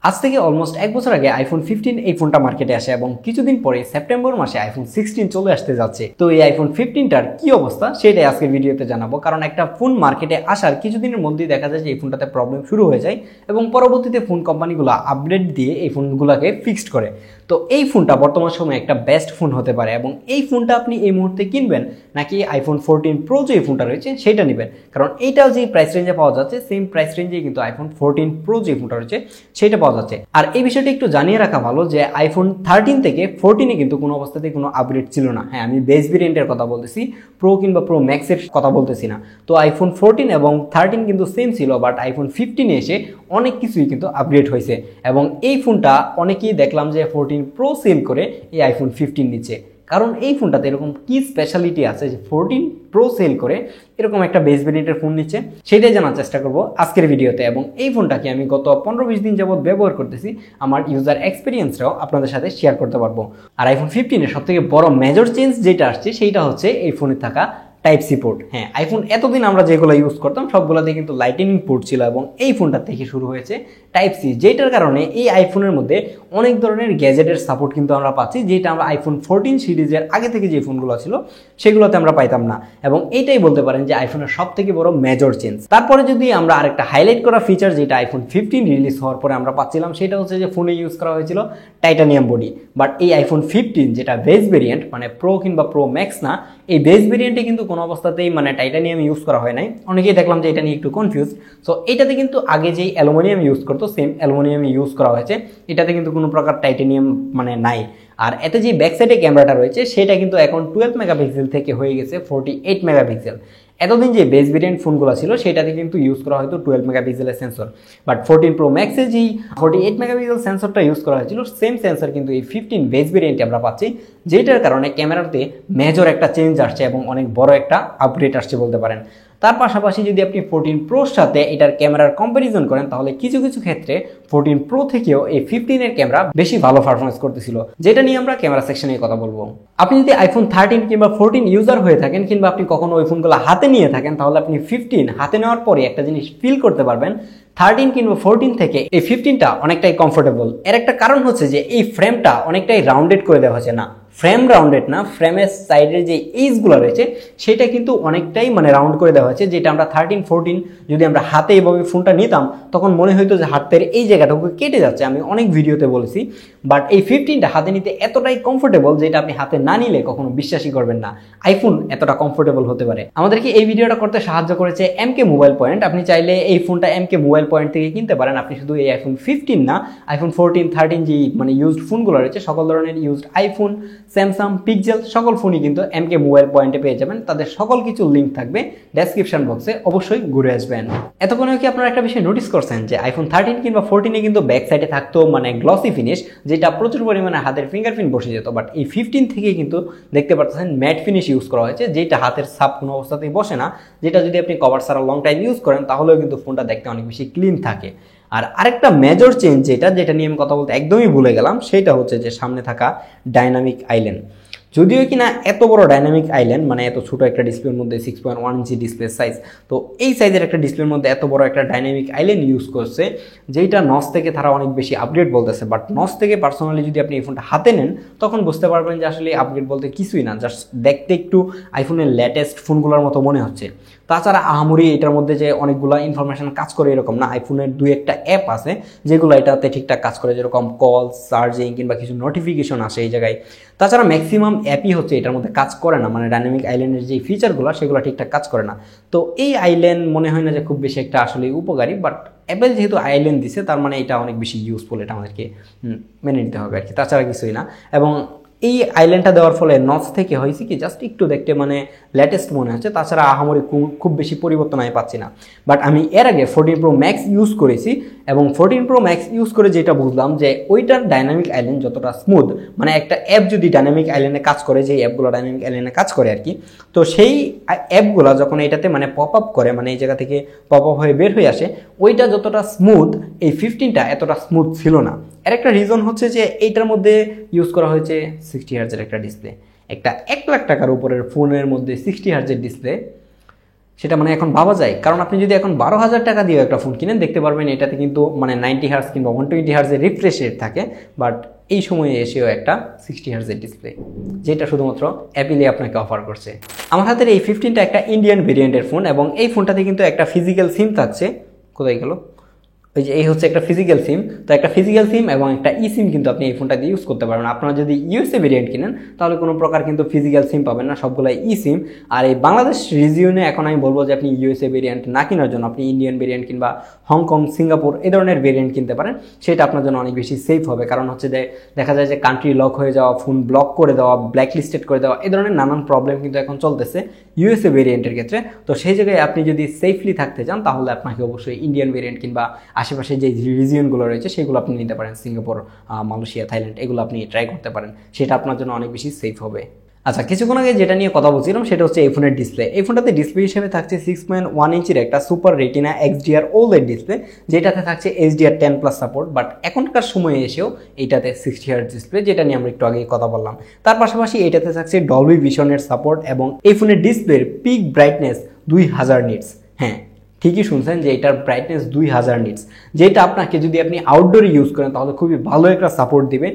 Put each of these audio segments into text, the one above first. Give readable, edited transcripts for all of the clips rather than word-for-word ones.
আজ থেকে অলমোস্ট এক বছর আগে আইফোন 15 এই ফোনটা মার্কেটে আসে এবং কিছুদিন পরে সেপ্টেম্বর মাসে আইফোন 16 চলে আসতে যাচ্ছে। তো এই আইফোন 15টার কি অবস্থা সেটাই আজকের ভিডিওতে জানাবো, কারণ একটা ফোন মার্কেটে আসার কিছুদিনের মধ্যেই দেখা যায় যে এই ফোনটাতে প্রবলেম শুরু হয়ে যায় এবং পরবর্তীতে ফোন কোম্পানিগুলো আপডেট দিয়ে এই ফোনগুলোকে ফিক্সড করে। তো এই ফোনটা বর্তমান সময়ে একটা বেস্ট ফোন হতে পারে এবং এই ফোনটা আপনি এই মুহূর্তে কিনবেন নাকি আইফোন 14 প্রো যে ফোনটা রয়েছে সেটা নেবেন, কারণ এইটাও যে প্রাইস রেঞ্জে পাওয়া যাচ্ছে সেম প্রাইস রেঞ্জে কিন্তু আইফোন 14 প্রো যে ফোনটা রয়েছে সেটা পাওয়া যাচ্ছে। আর এই বিষয়টা একটু জানিয়ে রাখা ভালো যে আইফোন 13 থেকে 14 এ কিন্তু কোনো অবস্থাতেই কোনো আপগ্রেড ছিল না। হ্যাঁ, আমি বেস ভেরিয়েন্টের কথা বলতেছি, প্রো কিংবা প্রো ম্যাক্সের কথা বলতেছি না। তো আইফোন 14 এবং 13 কিন্তু সেম ছিল, বাট আইফোন 15 এসে অনেক কিছুই কিন্তু আপগ্রেড হয়েছে এবং এই ফোনটা অনেকেই দেখলাম যে 14 প্রো সেল করে এই আইফোন 15 নিচ্ছে, কারণ এই ফোনটাতে এরকম কি স্পেশালিটি আছে যে 14 প্রো সেল করে এরকম একটা বেস ভেরিয়েন্টের ফোন নিচ্ছে, সেটাই জানার চেষ্টা করব আজকের ভিডিওতে। এবং এই ফোনটাকে আমি গত 15-20 দিন যাবত ব্যবহার করতেছি, আমার ইউজার এক্সপিরিয়েন্সটাও আপনাদের সাথে শেয়ার করতে পারবো। আর আইফোন 15 এর সবথেকে বড় মেজর চেঞ্জ যেটা আসছে সেইটা হচ্ছে এই ফোনে থাকা টাইপ সি পোর্ট। হ্যাঁ, আইফোন এতদিন আমরা যেগুলো ইউজ করতাম সবগুলোতে কিন্তু লাইটনিং পোর্ট ছিল এবং এই ফোনটা থেকে শুরু হয়েছে টাইপ সি, যেটার কারণে এই আইফোনের মধ্যে অনেক ধরনের গ্যাজেটের সাপোর্ট কিন্তু আমরা পাচ্ছি, যেটা আমরা আইফোন 14 সিরিজের আগে থেকে যে ফোনগুলো ছিল সেগুলোতে আমরা পাইতাম না। এবং এইটাই বলতে পারেন যে আইফোনের সব থেকে বড় মেজর চেঞ্জ। তারপরে যদি আমরা আরেকটা হাইলাইট করা ফিচার যেটা আইফোন 15 রিলিজ হওয়ার পরে আমরা পাচ্ছিলাম সেটা হচ্ছে যে ফোনে ইউজ করা হয়েছিল টাইটানিয়াম বডি, বাট এই আইফোন 15 যেটা বেস ভেরিয়েন্ট মানে প্রো কিংবা প্রো ম্যাক্স না, এই বেস ভেরিয়েন্টে কিন্তু কোনো অবস্থাতেই মানে টাইটানিয়াম ইউজ করা হয় নাই। অনেকেই দেখলাম যে এটা নিয়ে একটু কনফিউজ। সো এটাতে কিন্তু আগে যেই অ্যালুমিনিয়াম ইউজ করতো সেম অ্যালুমিনিয়াম ইউজ করা হয়েছে, এটাতে কিন্তু কোনো প্রকার টাইটানিয়াম মানে নাই। আর এতে যে ব্যাক সাইডে ক্যামেরাটা রয়েছে সেটা কিন্তু এখন 12 মেগাপিক্সেল থেকে হয়ে গেছে 48 মেগাপিক্সেল। এতদিন যে বেস ভেরিয়েন্ট ফোনগুলো ছিল সেটাতে কিন্তু ইউজ করা হয়তো 12 মেগাপিক্সেলের সেন্সর, বাট 14 প্রো ম্যাক্সে যেই 48 মেগাপিক্সেল সেন্সরটা ইউজ করা হয়েছিল সেম সেন্সর কিন্তু এই 15 বেস ভেরিয়েন্টে আমরা পাচ্ছি, যেটার কারণে ক্যামেরাতে মেজর একটা চেঞ্জ আসছে এবং অনেক বড় একটা আপগ্রেড আসছে বলতে পারেন। তার পাশাপাশি যদি আপনি 14 প্রোর সাথে এটার ক্যামেরার কম্প্যারিজন করেন তাহলে কিছু কিছু ক্ষেত্রে 14 প্রো থেকেও এই 15 এর ক্যামেরা বেশি ভালো পারফরমেন্স করতেছিল, যেটা নিয়ে আমরা ক্যামেরা সেকশনে কথা বলবো। আপনি যদি আইফোন 13 কিংবা 14 ইউজার হয়ে থাকেন কিংবা আপনি কখনো ওই ফোনগুলো হাতে নিয়ে থাকেন তাহলে আপনি 15 হাতে নেওয়ার পরে একটা জিনিস ফিল করতে পারবেন, 13 কিংবা 14 থেকে এই 15টা অনেকটাই কমফোর্টেবল। এর একটা কারণ হচ্ছে যে এই ফ্রেমটা অনেকটাই রাউন্ডেড করে দেওয়া হয়েছে, না ফ্রেম রাউন্ডেড না, ফ্রেমের সাইডের যে এইজগুলো রয়েছে সেটা কিন্তু অনেকটাই মানে রাউন্ড করে দেওয়া হয়েছে, যেটা আমরা 13 14 যদি আমরা হাতে এইভাবে ফোনটা নিতাম তখন মনে হইতো যে হাতের এই জায়গাটুকু কেটে যাচ্ছে, আমি অনেক ভিডিওতে বলেছি। বাট এই 15টা হাতে নিতে এতটাই কমফোর্টেবল যেটা আপনি হাতে না নিলে কখনো বিশ্বাসই করবেন না আইফোন এতটা কমফোর্টেবল হতে পারে। আমাদেরকে এই ভিডিওটা করতে সাহায্য করেছে এমকে মোবাইল পয়েন্ট। আপনি চাইলে এই ফোনটা এমকে মোবাইল পয়েন্ট থেকে কিনতে পারেন। আপনি শুধু এই আইফোন 15 না, আইফোন 14 13 যে মানে ইউজড ফোনগুলো রয়েছে সকল ধরনের ইউজড আইফোন, স্যামসাং, পিক্সেল সকল ফোনই কিন্তু এমকে মোবাইল পয়েন্টে পেয়ে যাবেন। তাদের সকল কিছু লিঙ্ক থাকবে ডেসক্রিপশন বক্সে, অবশ্যই ঘুরে আসবেন। এতক্ষণে কি আপনারা একটা বিষয় নোটিস করছেন যে আইফোন 13 কিংবা 14 এ কিন্তু ব্যাক সাইডে থাকতো মানে গ্লসি ফিনিশ, যেটা প্রচুর পরিমাণে হাতের ফিঙ্গারপ্রিন্ট বসে যেত, বাট এই 15 থেকে কিন্তু দেখতে পাচ্ছেন ম্যাট ফিনিশ ইউজ করা হয়েছে, যেটা হাতের ছাপ কোনো অবস্থাতেই বসে না, যেটা যদি আপনি কভার ছাড়া লং টাইম ইউজ করেন তাহলেও কিন্তু ফোনটা দেখতে অনেক বেশি ক্লিন থাকে। আর আরেকটা মেজর চেঞ্জ যেটা নিয়ে আমি কথা বলতে একদমই ভুলে গেলাম, সেটা হচ্ছে যে সামনে থাকা ডাইনামিক আইল্যান্ড। যদিও কিনা এত বড় ডাইনামিক আইল্যান্ড মানে এত ছোট একটা ডিসপ্লের মধ্যে 6.1 ইঞ্চি ডিসপ্লে সাইজ, তো এই সাইজের একটা ডিসপ্লের মধ্যে এত বড় একটা ডাইনামিক আইল্যান্ড ইউজ করছে, যেটা নস থেকে তারা অনেক বেশি আপগ্রেড বলতেছে। বাট নস থেকে পার্সোনালি যদি আপনি এই ফোনটা হাতে নেন তখন বুঝতে পারবেন যে আসলে আপগ্রেড বলতে কিছুই না, জাস্ট দেখতে একটু আইফোনের লেটেস্ট ফোনগুলোর মতো মনে হচ্ছে। তাছাড়া আহামরি এটার মধ্যে যে অনেকগুলো ইনফরমেশন কাজ করে এরকম না, আইফোনের 2-1টা অ্যাপ আছে যেগুলো এটাতে ঠিকঠাক কাজ করে, যেরকম কল, চার্জিং কিংবা কিছু নোটিফিকেশন আসে এই জায়গায়। তাছাড়া ম্যাক্সিমাম অ্যাপই হচ্ছে এটার মধ্যে কাজ করে না, মানে ডাইনামিক আইল্যান্ডের যে ফিচারগুলো সেগুলো ঠিকঠাক কাজ করে না। তো এই আইল্যান্ড মনে হয় না যে খুব বেশি একটা আসলে উপকারী, বাট অ্যাপেল যেহেতু আইল্যান্ড দিছে তার মানে এটা অনেক বেশি ইউজফুল, এটা আমাদেরকে মেনে নিতে হবে আর কি, তাছাড়া কিছুই না। এবং এই আইল্যান্ডটা দেওয়ার ফলে নচ থেকে হয়েছে কি জাস্ট একটু দেখতে মানে লেটেস্ট মনে হচ্ছে, তাছাড়া আহামরি খুব বেশি পরিবর্তন আমি পাচ্ছি না। বাট আমি এর আগে 14 প্রো ম্যাক্স ইউজ করেছি এবং 14 প্রো ম্যাক্স ইউজ করে যেটা বুঝলাম যে ওইটার ডাইনামিক আইল্যান্ড যতটা স্মুথ, মানে একটা অ্যাপ যদি ডাইনামিক আইল্যান্ডে কাজ করে, যে অ্যাপগুলো ডাইনামিক আইল্যান্ডে কাজ করে আর কি, তো সেই অ্যাপগুলো যখন এটাতে মানে পপ আপ করে, মানে এই জায়গা থেকে পপ আপ হয়ে বের হয়ে আসে, ওইটা যতটা স্মুথ এই 15টা এতটা স্মুথ ছিল না। এর একটা রিজন হচ্ছে যে এইটার মধ্যে ইউজ করা হয়েছে 60 হার্জের একটা ডিসপ্লে। একটা 1 লাখ টাকার উপরের ফোনের মধ্যে 60 হার্জের ডিসপ্লে সেটা মানে এখন ভাবা যায়, কারণ আপনি যদি এখন 12,000 টাকা দিয়ে একটা ফোন কিনেন দেখতে পারবেন এটাতে কিন্তু মানে 90 হার্জ কিংবা 120 হার্জের রিফ্রেশ রেট থাকে, বাট এই সময়ে এসেও একটা 60 হার্জের ডিসপ্লে, যেটা শুধুমাত্র অ্যাপেলই আপনাকে অফার করছে। আমার হাতের এই 15টা একটা ইন্ডিয়ান ভেরিয়েন্টের ফোন, এবং এই ফোনটাতে কিন্তু একটা ফিজিক্যাল সিম থাকছে। কোথায় গেল? ওই যে এই হচ্ছে একটা ফিজিক্যাল সিম। তো একটা ফিজিক্যাল সিম এবং একটা ই সিম কিন্তু আপনি এই ফোনটা দিয়ে ইউজ করতে পারবেন। আপনারা যদি ইউএসএ ভেরিয়েন্ট কিনেন তাহলে কোনো প্রকার কিন্তু ফিজিক্যাল সিম পাবেন না, সবগুলো ই সিম। আর এই বাংলাদেশ রিজিয়নে এখন আমি বলবো যে আপনি ইউএসএ ভেরিয়েন্ট না কেনার জন্য আপনি ইন্ডিয়ান ভেরিয়েন্ট কিংবা হংকং, সিঙ্গাপুর এই ধরনের ভেরিয়েন্ট কিনতে পারেন, সেটা আপনার জন্য অনেক বেশি সেফ হবে। কারণ হচ্ছে যে দেখা যায় যে কান্ট্রি লক হয়ে যাওয়া, ফোন ব্লক করে দেওয়া, ব্ল্যাক লিস্টেড করে দেওয়া, এই ধরনের নানান প্রবলেম কিন্তু এখন চলতেছে ইউএসএ ভেরিয়েন্টের ক্ষেত্রে। তো সেই জায়গায় আপনি যদি সেফলি থাকতে চান তাহলে আপনাকে অবশ্যই ইন্ডিয়ান ভেরিয়েন্ট কিংবা আশেপাশে যে রিজিয়নগুলো রয়েছে সেগুলো আপনি নিতে পারেন। সিঙ্গাপুর, মালয়েশিয়া, থাইল্যান্ড এগুলো আপনি ট্রাই করতে পারেন, সেটা আপনার জন্য অনেক বেশি সেফ হবে। আচ্ছা, কিছুক্ষণ আগে যেটা নিয়ে কথা বলছিলাম সেটা হচ্ছে এই ফোনের ডিসপ্লে। এই ফোনটাতে ডিসপ্লে হিসেবে থাকছে 6.1 ইঞ্চির একটা super retina XDR OLED display, যেটাতে থাকছে HDR10+ সাপোর্ট। বাট এখনকার সময়ে এসেও এইটাতে 60 হার্জ ডিসপ্লে, যেটা নিয়ে আমরা একটু আগে কথা বললাম। তার পাশাপাশি এইটাতে থাকছে ডলবি ভিশনের সাপোর্ট, এবং এই ফোনের ডিসপ্লের পিক ব্রাইটনেস 2000 নিটস। হ্যাঁ, ঠিকই শুনছেন যে এটার ব্রাইটনেস 2000 নিটস, যেটা আপনাকে যদি আপনি আউটডোরে ইউজ করেন তাহলে খুবই ভালো একটা সাপোর্ট দিবে,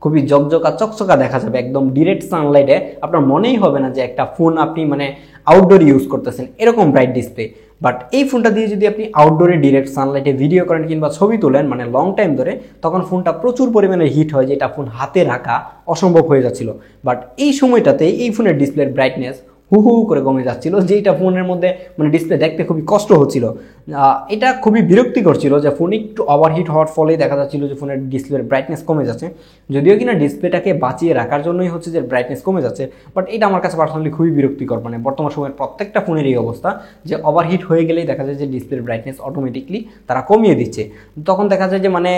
খুবই জকজকা চকচকা দেখা যাবে একদম ডিরেক্ট সানলাইটে। আপনার মনেই হবে না যে একটা ফোন আপনি মানে আউটডোর ইউজ করতেছেন, এরকম ব্রাইট ডিসপ্লে। বাট এই ফোনটা দিয়ে যদি আপনি আউটডোরে ডিরেক্ট সানলাইটে ভিডিও করেন কিংবা ছবি তোলেন মানে লং টাইম ধরে, তখন ফোনটা প্রচুর পরিমাণে হিট হয়, যেটা ফোন হাতে রাখা অসম্ভব হয়ে যাচ্ছিল। বাট এই সময়টাতে এই ফোনের ডিসপ্লের ব্রাইটনেস হু হু করে কমে যাচ্ছিল, যেটা ফোনের মধ্যে মানে ডিসপ্লে দেখতে খুবই কষ্ট হচ্ছিল। এটা খুবই বিরক্তিকর ছিল যে ফোন একটু ওভারহিট হওয়ার ফলে দেখা যাচ্ছিল যে ফোনের ডিসপ্লের ব্রাইটনেস কমে যাচ্ছে। যদিও কিনা ডিসপ্লেটাকে বাঁচিয়ে রাখার জন্যই হচ্ছে যে ব্রাইটনেস কমে যাচ্ছে, বাট এটা আমার কাছে পার্সোনালি খুবই বিরক্তিকর। মানে বর্তমান সময়ের প্রত্যেকটা ফোনের এই অবস্থা যে ওভারহিট হয়ে গেলেই দেখা যায় যে ডিসপ্লের ব্রাইটনেস অটোমেটিকলি তারা কমিয়ে দিচ্ছে। তখন দেখা যায় যে মানে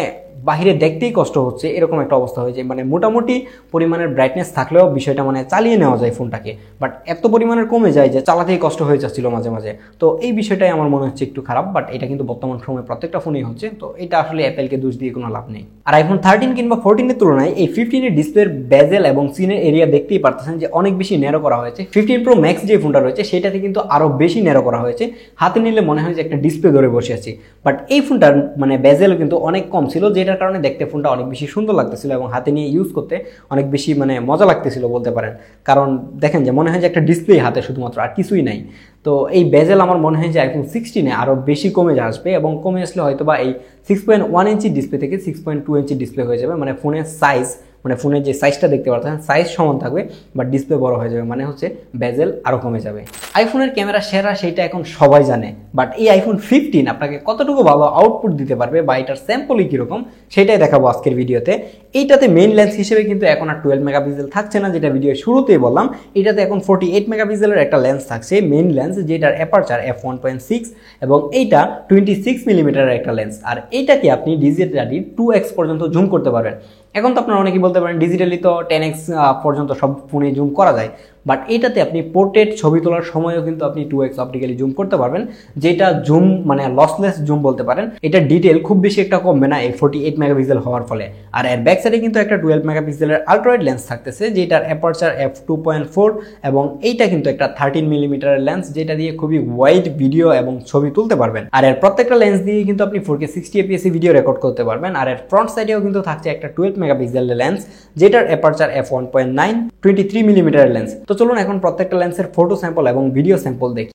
বাহিরে দেখতেই কষ্ট হচ্ছে, এরকম একটা অবস্থা হয়ে যায়। মানে মোটামুটি পরিমাণের ব্রাইটনেস থাকলেও বিষয়টা মানে চালিয়ে নেওয়া যায় ফোনটাকে, বাট এত পরিমাণের কমে যায় যে চালাতেই কষ্ট হয়ে যাচ্ছিল মাঝে মাঝে। তো এই বিষয়টাই আমার মনে হচ্ছে একটু খারাপ, বাট এটা কিন্তু বর্তমান সময়ে প্রত্যেকটা ফোনেই হচ্ছে। তো এটা আসলে অ্যাপেলকে দোষ দিয়ে কোনো লাভ নেই। আর আইফোন 13 কিংবা 14 এর তুলনায় এই 15 এর ডিসপ্লের বেজেল এবং সিনের এরিয়া দেখতেই পারতেছেন যে অনেক বেশি ন্যারো করা হয়েছে। 15 প্রো ম্যাক্স যে ফোনটা রয়েছে সেটাতে কিন্তু আরো বেশি ন্যারো করা হয়েছে, হাতে নিলে মনে হয় যে একটা ডিসপ্লে ধরে বসে আছি। বাট এই ফোনটার মানে বেজেল কিন্তু অনেক কম ছিল, যেটার কারণে দেখতে ফোনটা অনেক বেশি সুন্দর লাগতেছিল এবং হাতে নিয়ে ইউজ করতে অনেক বেশি মানে মজা লাগতেছিল বলতে পারেন। কারণ দেখেন যে মনে হয় যে একটা ডিসপ্লে হাতে শুধুমাত্র, আর কিছুই নাই। তো এই বেজেল আমার মনে হয় যে আইফোন 16-এ আরও বেশি কমে আসবে, এবং কমে আসলে হয়তো বা এই 6.1 ইঞ্চি ডিসপ্লে থেকে 6.2 ইঞ্চি ডিসপ্লে হয়ে যাবে। মানে ফোনের সাইজ, মানে ফোনের যে সাইজটা দেখতে পাচ্ছেন সাইজ সমান থাকবে, বাট ডিসপ্লে বড় হয়ে যাবে, মানে হচ্ছে বেজেল আরও কমে যাবে। আইফোনের ক্যামেরা সেরা সেটা এখন সবাই জানে, বাট এই আইফোন 15 আপনাকে কতটুকু ভালো আউটপুট দিতে পারবে বা এটার স্যাম্পলই কীরকম সেটাই দেখাবো আজকের ভিডিওতে। এইটাতে মেইন লেন্স হিসেবে কিন্তু এখন আর 12 মেগাপিক্সেল থাকছে না, যেটা ভিডিও শুরুতেই বললাম। এটাতে এখন 48 মেগাপিক্সেলের একটা লেন্স থাকছে মেইন লেন্স, যেটার অ্যাপারচার f1.6, এবং এইটা 26 মিলিমিটারের একটা লেন্স। আর এইটাকে আপনি ডিজিটালি 2x পর্যন্ত জুম করতে পারবেন। এখন তো আপনারা অনেকেই বলতে পারেন ডিজিটালি তো 10x পর্যন্ত সব ফোনে জুম করা যায়, বাট এটাতে আপনি পোর্ট্রেট ছবি তোলার সময়ও কিন্তু আপনি 2x অপটিক্যালি জুম করতে পারবেন, যেটা জুম মানে লসলেস জুম বলতে পারেন। এটা ডিটেল খুব বেশি একটা কমবে না এই 48 মেগাপিক্সেল হওয়ার ফলে। আর এর ব্যাক সাইডে কিন্তু একটা 12 মেগাপিক্সেলের আলট্রাওয়াইড লেন্স থাকতেছে, যেটার অ্যাপারচার f2.4, এবং এইটা কিন্তু একটা 13 মিলিমিটারের লেন্স, যেটা দিয়ে খুবই ওয়াইড ভিডিও এবং ছবি তুলতে পারবেন। আর এর প্রত্যেকটা লেন্স দিয়ে কিন্তু আপনি 4K 60 fps ভিডিও রেকর্ড করতে পারবেন। আর এর ফ্রন্ট সাইডেও কিন্তু থাকছে একটা 12 মেগাপিক্সেলের লেন্স, যেটার অ্যাপারচার f1.9, 23 মিলিমিটারের লেন্স। তো চলুন এখন প্রত্যেকটা লেন্সের ফটো স্যাম্পল এবং ভিডিও স্যাম্পল দেখি।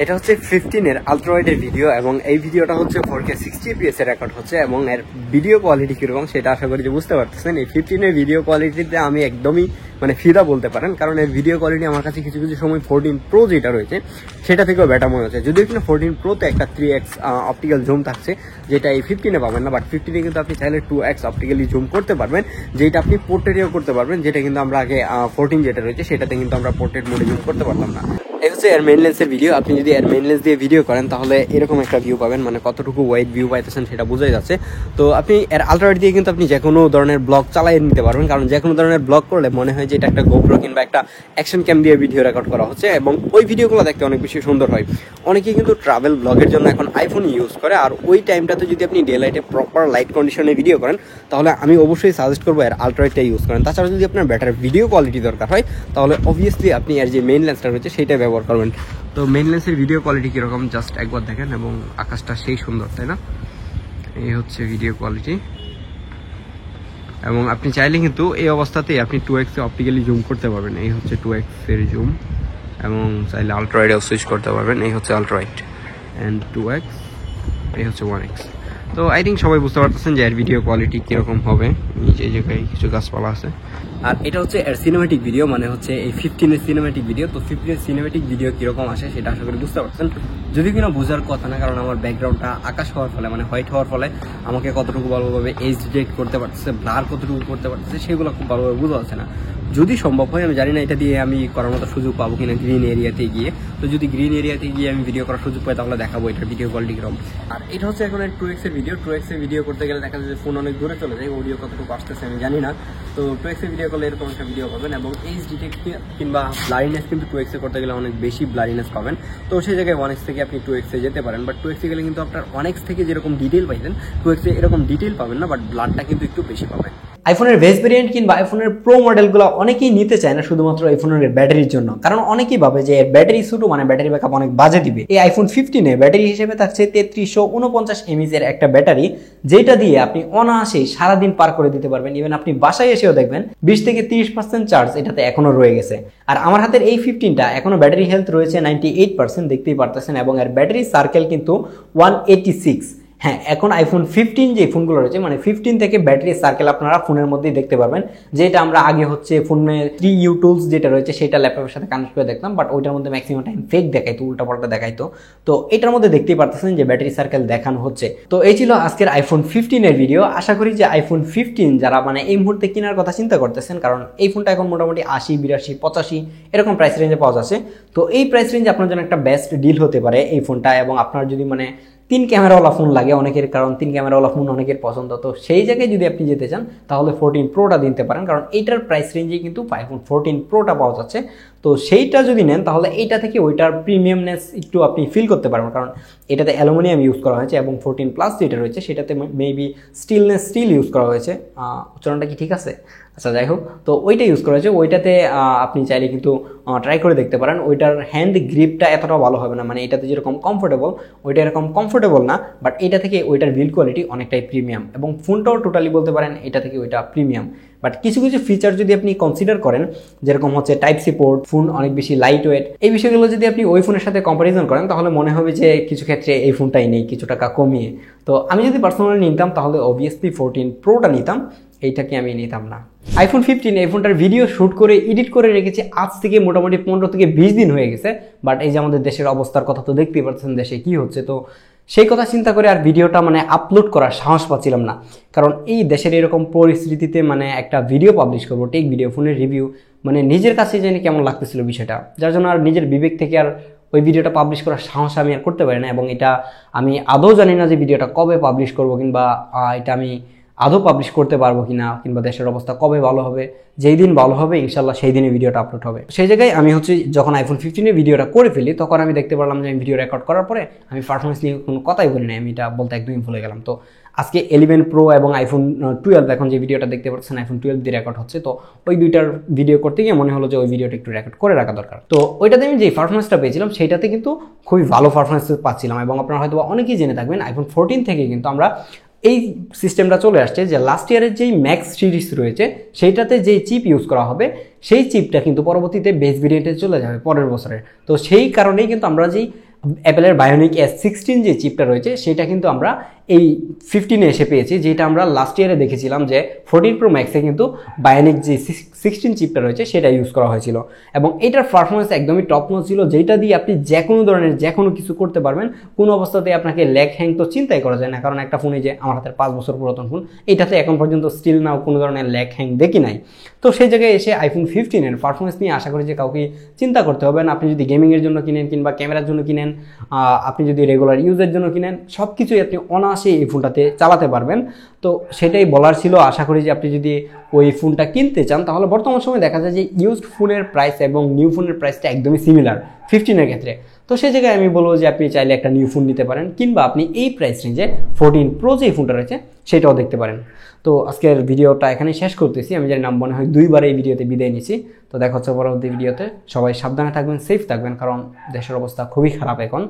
এটা হচ্ছে 15 এর আলট্রা ওয়াইডের ভিডিও এবং এই ভিডিওটা হচ্ছে 4K 60 fps এর রেকর্ড হচ্ছে এবং এর ভিডিও কোয়ালিটি কিরকম সেটা আশা করি যে বুঝতে পারতেছেন। এই 15 এর ভিডিও কোয়ালিটিতে আমি একদমই মানে ফিদা বলতে পারেন, কারণ এর ভিডিও কোয়ালিটি আমার কাছে কিছু কিছু সময় 14 প্রো যেটা রয়েছে সেটা থেকেও বেটার মনে হচ্ছে। যদিও কিনা 14 প্রোতে একটা 3x অপটিক্যাল জুম থাকছে, যেটা এই 15 পাবেন না, বাট 15 কিন্তু আপনি চাইলে 2x অপটিক্যালি জুম করতে পারবেন, যেটা আপনি পোর্ট্রেটেও করতে পারবেন, যেটা কিন্তু আমরা আগে 14 যেটা রয়েছে সেটাতে কিন্তু আমরা পোর্ট্রেট মোডে জুম করতে পারতাম না। এই হচ্ছে এর মেইন লেন্সের ভিডিও। আপনি যদি এর মেইন লেন্স দিয়ে ভিডিও করেন তাহলে এরকম একটা ভিউ পাবেন, মানে কতটুকু ওয়াইড ভিউ পাইতেছেন সেটা বোঝাই যাচ্ছে। তো আপনি এর আলট্রা ওয়াইড দিয়ে কিন্তু আপনি যে কোনো ধরনের ব্লগ চালিয়ে নিতে পারবেন, কারণ যে কোনো ধরনের ব্লগ করলে মনে হয় যে এটা একটা গোপ্রো কিংবা একটা অ্যাকশন ক্যাম দিয়ে ভিডিও রেকর্ড করা হচ্ছে এবং ওই ভিডিওগুলো দেখতে অনেক বেশি সুন্দর হয়। অনেকেই কিন্তু ট্রাভেল ব্লগের জন্য এখন আইফোন ইউজ করে, আর ওই টাইমটাতে যদি আপনি ডে লাইটে প্রপার লাইট কন্ডিশনে ভিডিও করেন তাহলে আমি অবশ্যই সাজেস্ট করবো এর আলট্রা ওয়াইডটা ইউজ করেন। তাছাড়া যদি আপনার বেটার ভিডিও কোয়ালিটি দরকার হয় তাহলে অবভিয়াসলি আপনি এর যে মেইন লেন্সটা রয়েছে সেইটা ব্যবহার করবেন। তো মেইন লেন্সের ভিডিও কোয়ালিটি কীরকম জাস্ট একবার দেখেন, এবং আকাশটা সেই সুন্দর, তাই না? এই হচ্ছে ভিডিও কোয়ালিটি। এবং আপনি চাইলে কিন্তু এই অবস্থাতেই আপনি 2x অপটিক্যালি জুম করতে পারবেন। এই হচ্ছে 2x এর জুম, এবং চাইলে আলট্রা ওয়াইডেও সুইচ করতে পারবেন। এই হচ্ছে আলট্রা ওয়াইড অ্যান্ড 2x, এই হচ্ছে 1x। তো আই থিঙ্ক সবাই বুঝতে পারতেছেন যে এর ভিডিও কোয়ালিটি কীরকম হবে। নিচে এই জায়গায় কিছু গাছপালা আছে। আর এটা হচ্ছে এর সিনেমেটিক ভিডিও, মানে হচ্ছে এই 15 এর সিনেমেটিক ভিডিও। তো 15 এর সিনেমেটিক ভিডিও কীরকম আসে সেটা আশা করি বুঝতে পারছেন। যদি কিনা বোঝার কথা না, কারণ আমার ব্যাকগ্রাউন্ডটা আকাশ হওয়ার ফলে মানে হোয়াইট হওয়ার ফলে আমাকে কতটুকু ভালোভাবে এজ ডিটেক্ট করতে পারতেছে, ব্লার কতটুকু করতে পারতেছে সেগুলো খুব ভালোভাবে বোঝা যাচ্ছে না। যদি সম্ভব হয়, আমি জানি না এটা দিয়ে আমি করার মতো সুযোগ পাবো কিনা গ্রিন এরিয়াতে গিয়ে। তো যদি গ্রিন এরিয়াতে গিয়ে আমি ভিডিও করার সুযোগ পাই তাহলে দেখাবো এটার ভিডিও কোয়ালিটি কিরকম। আর এটা হচ্ছে এখন 2x এর ভিডিও। 2x এর ভিডিও করতে গেলে দেখা যায় যে ফোন অনেক দূরে চলে যায়, অডিও কতটুকু আসতেছে আমি জানি না। তো 2x এর ভিডিও করলে এরকম একটা ভিডিও পাবেন, এবং এইচ ডিটেক্ট কিংবা ব্লারিনেস কিন্তু 2x এ করতে গেলে অনেক বেশি ব্লারিনেস পাবেন। তো সেই জায়গায় 1x থেকে আপনি 2x এ যেতে পারেন, বাট 2x এ গেলে কিন্তু আপনার 1x থেকে যেরকম ডিটেল পাইতেন 2x এ এরকম ডিটেল পাবেন না, বাট ব্লারটা কিন্তু একটু বেশি পাবেন। আইফোনের বেস ভেরিয়েন্ট কিংবা আইফোনের প্রো মডেলগুলো অনেকেই নিতে চায় না শুধুমাত্র আইফোনের ব্যাটারির জন্য, কারণ অনেকেই ভাবে যে ব্যাটারি ছোট মানে ব্যাটারি ব্যাকআপ অনেক বাজে দিবে। এই আইফোন 15 ব্যাটারি হিসেবে থাকছে 3349 mAh এর একটা ব্যাটারি, যেটা দিয়ে আপনি অনায়াসেই সারাদিন পার করে দিতে পারবেন। ইভেন আপনি বাসায় এসেও দেখবেন 20 থেকে 30% চার্জ এটাতে এখনো রয়ে গেছে। আর আমার হাতের এই 15টা এখনো ব্যাটারি হেলথ রয়েছে 98%, দেখতেই পারতেছেন, এবং এর ব্যাটারি সার্কেল কিন্তু 186। হ্যাঁ, এখন আইফোন 15 যে ফোনগুলো রয়েছে মানে 15 থেকে ব্যাটারি সার্কেল আপনারা ফোনের মধ্যেই দেখতে পারবেন, যেটা আমরা আগে হচ্ছে ফোনে 3U টুলস যেটা রয়েছে সেটা ল্যাপটপের সাথে কানেক্ট করে দেখতাম, বাট ওইটার মধ্যে ম্যাক্সিমাম টাইম ফেক দেখাইতো, উল্টাপাল্টা দেখাইতো। তো এটার মধ্যে দেখতেই পারতেছেন যে ব্যাটারি সার্কেল দেখানো হচ্ছে। তো এই ছিল আজকের আইফোন 15 এর ভিডিও। আশা করি যে আইফোন 15 যারা মানে এই মুহূর্তে কেনার কথা চিন্তা করতেছেন, কারণ এই ফোনটা এখন মোটামুটি 80, 82, 85 এরকম প্রাইস রেঞ্জে পাওয়া যাচ্ছে। তো এই প্রাইস রেঞ্জে আপনার জন্য একটা বেস্ট ডিল হতে পারে এই ফোনটা। এবং আপনার যদি মানে 3 ক্যামেরাওয়ালা ফোন লাগে অনেকের, কারণ 3 ক্যামেরাওয়ালা ফোন অনেকের পছন্দ, তো সেই জায়গায় যদি আপনি যেতে চান তাহলে 14 প্রোটা দিতে পারেন, কারণ এইটার প্রাইস রেঞ্জে কিন্তু আইফোন 14 প্রোটা পাওয়া যাচ্ছে। তো সেইটা যদি নেন তাহলে এইটা থেকে ওইটার প্রিমিয়ামনেস একটু আপনি ফিল করতে পারবেন, কারণ এটাতে অ্যালুমিনিয়াম ইউজ করা হয়েছে এবং 14 প্লাস যেটা রয়েছে সেটাতে মেবি স্টিল ইউজ করা হয়েছে। উচ্চারণটা কি ঠিক আছে? আচ্ছা, যাই হোক, তো ওইটা ইউজ করা হয়েছে। ওইটাতে আপনি চাইলে কিন্তু ট্রাই করে দেখতে পারেন। ওইটার হ্যান্ড গ্রিপটা এতটা ভালো হবে না, মানে এটাতে যেরকম কমফোর্টেবল ওইটা এরকম কমফোর্টেবল না, বাট এটা থেকে ওইটার বিল্ড কোয়ালিটি অনেকটাই প্রিমিয়াম, এবং ফোনটাও টোটালি বলতে পারেন এটা থেকে ওইটা প্রিমিয়াম। বাট কিছু কিছু ফিচার যদি আপনি কনসিডার করেন, যেরকম হচ্ছে টাইপ সি পোর্ট, ফোন অনেক বেশি লাইট ওয়েট, এই বিষয়গুলো যদি আপনি ওই ফোনের সাথে কম্পারিজন করেন তাহলে মনে হবে যে কিছু ক্ষেত্রে এই ফোনটাই নেই, কিছু টাকা কমিয়ে। তো আমি যদি পার্সোনালি নিতাম তাহলে অবভিয়াসলি 14 প্রোটা নিতাম, এইটাকে আমি নিতাম না। আইফোন 15 এই ফোনটার ভিডিও শ্যুট করে এডিট করে রেখেছি আজ থেকে মোটামুটি 15 থেকে 20 দিন হয়ে গেছে। বাট এই যে আমাদের দেশের অবস্থার কথা তো দেখতেই পাচ্ছেন দেশে কি হচ্ছে, তো সেই কথা চিন্তা করে আর ভিডিওটা মানে আপলোড করার সাহস পাচ্ছিলাম না, কারণ এই দেশের এরকম পরিস্থিতিতে মানে একটা ভিডিও পাবলিশ করবো, টেক ভিডিও, ফোনের রিভিউ, মানে নিজের কাছে জানি কেমন লাগতেছিল বিষয়টা, যার জন্য আর নিজের বিবেক থেকে আর ওই ভিডিওটা পাবলিশ করার সাহস আমি আর করতে পারি না। এবং এটা আমি আদৌ জানি না যে ভিডিওটা কবে পাবলিশ করবো, কিংবা এটা আমি আদৌ পাবলিশ করতে পারবো কিনা, কিংবা দেশের অবস্থা কবে ভালো হবে। যেই দিন ভালো হবে ইনশাল্লাহ সেই দিনে ভিডিওটা আপলোড হবে। সেই জায়গায় আমি হচ্ছে যখন আইফোন 15 ভিডিওটা করে ফেলি তখন আমি দেখতে পারলাম যে আমি ভিডিও রেকর্ড করার পরে আমি পারফরমেন্স নিয়ে কোনো কথাই বলি না, আমি এটা বলতে একদমই ভুলে গেলাম। তো আজকে 11 প্রো এবং আইফোন 12 এখন যে ভিডিওটা দেখতে পাচ্ছেন আইফোন 12 দিয়ে রেকর্ড হচ্ছে, তো ওই দুইটার ভিডিও করতে গিয়ে মনে হলো যে ওই ভিডিওটা একটু রেকর্ড করে রাখা দরকার। তো ওইটাতে আমি যে পারফরমেন্সটা পেয়েছিলাম সেইটাতে কিন্তু খুবই ভালো পারফরমেন্স পাচ্ছিলাম। এবং আপনারা হয়তো অনেকেই জেনে থাকবেন আইফোন 14 থেকে কিন্তু আমরা এই সিস্টেমটা চলে আসছে যে লাস্ট ইয়ারের যেই ম্যাক্স সিরিজ রয়েছে সেইটাতে যেই চিপ ইউজ করা হবে সেই চিপটা কিন্তু পরবর্তীতে বেস ভেরিয়েন্টে চলে যাবে পরের বছরে। তো সেই কারণেই কিন্তু আমরা যেই অ্যাপেলের বায়োনিক S16 যে চিপটা রয়েছে সেটা কিন্তু আমরা এই 15-এ এসে পেয়েছি, যেটা আমরা লাস্ট ইয়ারে দেখেছিলাম যে 14 Pro Max-এ কিন্তু বায়োনিক যে 16 চিপটা রয়েছে সেটা ইউজ করা হয়েছিল, এবং এটার পারফরমেন্স একদমই টপ নচ ছিল, যেটা দিয়ে আপনি যে কোনো ধরনের যে কোনো কিছু করতে পারবেন। কোনো অবস্থাতে আপনাকে ল্যাগ হ্যাং তো চিন্তাই করা যায় না, কারণ একটা ফোনে যে আমার হাতের 5 বছর পুরাতন ফোন, এটাতে এখন পর্যন্ত স্টিল নাও কোনো ধরনের ল্যাগ হ্যাং দেখি নাই। তো সেই জায়গায় এসে আইফোন 15-এর পারফরমেন্স নিয়ে আশা করি যে কাউকে চিন্তা করতে হবে না। আপনি যদি গেমিংয়ের জন্য কিনেন কিংবা ক্যামেরার জন্য কিনেন, আপনি যদি রেগুলার ইউজের জন্য কিনেন, সব কিছুই আপনি অনায়াসে এই ফোনটাতে চালাতে পারবেন। তো সেটাই বলার ছিল। আশা করি যে আপনি যদি ওই ফোনটা কিনতে চান, তাহলে বর্তমান সময় দেখা যায় যে ইউজড ফোনের প্রাইস এবং নিউ ফোনের প্রাইসটা একদমই সিমিলার 15-এর ক্ষেত্রে। তো সেই জায়গায় আমি বলবো যে আপনি চাইলে একটা নিউ ফোন নিতে পারেন, কিংবা আপনি এই প্রাইস রেঞ্জে 14 Pro যে ফোনটা রয়েছে সেটাও দেখতে পারেন। তো আজকের ভিডিওটা এখানেই শেষ করতেছি। আমি জানি না মনে হয় 2বার এই ভিডিওতে বিদায় নিছি। তো দেখা হচ্ছে পরবর্তী ভিডিওতে। সবাই সাবধানে থাকবেন, সেফ থাকবেন, কারণ দেশের অবস্থা খুবই খারাপ এখন।